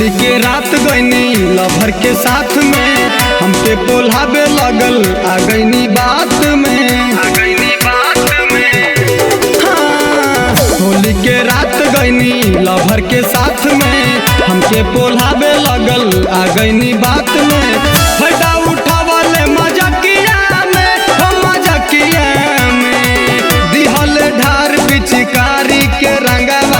होली के रात गईनी लभर के साथ में, हमके पोल्हावे लगल आ गईनी बात में। हाँ, होली के रात गईनी लभर के साथ में, हमके पोल्हावे लगल आ गईनी बात में। फायदा उठावले मजाकिया में, मजाकिया में दिहल ढार पिचकारी के रंगवा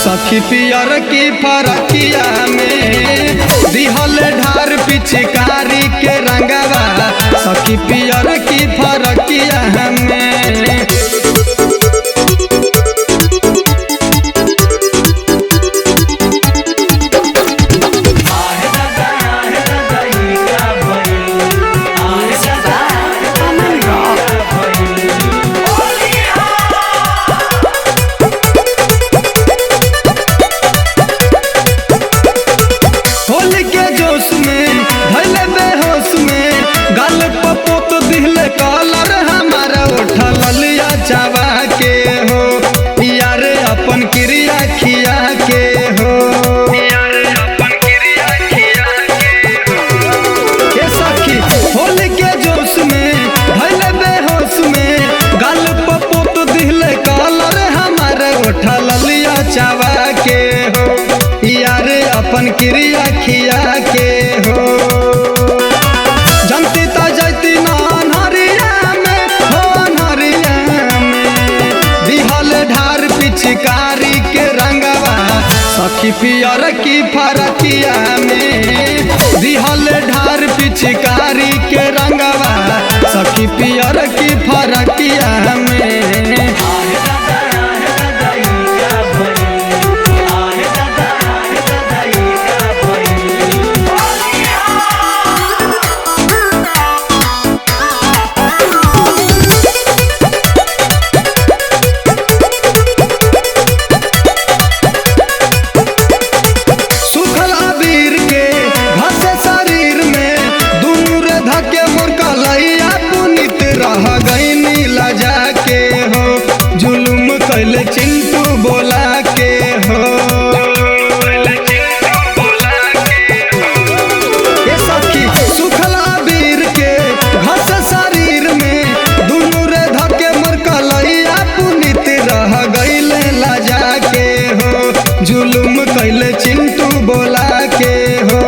सखी पियर की फरकिया में। दिहल ढार पिचकारी के रंगवा सखी पियर की फरकिया में। चावा के हो यार अपन क्रिया खिया के हो, ये सखी होली के जोश में भले बेहोश में गाल पपोत दिहले कलर हमारे उठल लिया चावा के हो यार अपन क्रिया खिया के हो। जनती ता जैती ना पिचकारी के रंगवा सखी पियर की फरकिया में। दिहल ढार पिचकारी के रंगवा सखी पियर की फरकिया में। कैले चिंटू बोला के हो, ये सखी सुखला बीर के घस शरीर में दुनू रे धके मोर कलैया पुनित रह गईले लजा के हो। जुलुम कैले चिंटू बोला के हो,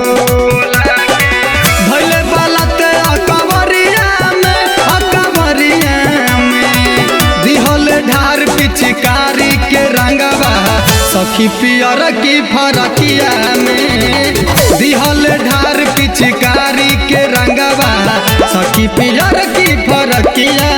भैले बालत अकबरिया में, अकबरिया में दिहल ढार पिचकारी के रंगवा सखी पियर की फरकिया में। दिहल ढार पिचकारी के रंगवा सखी पियर की फरकिया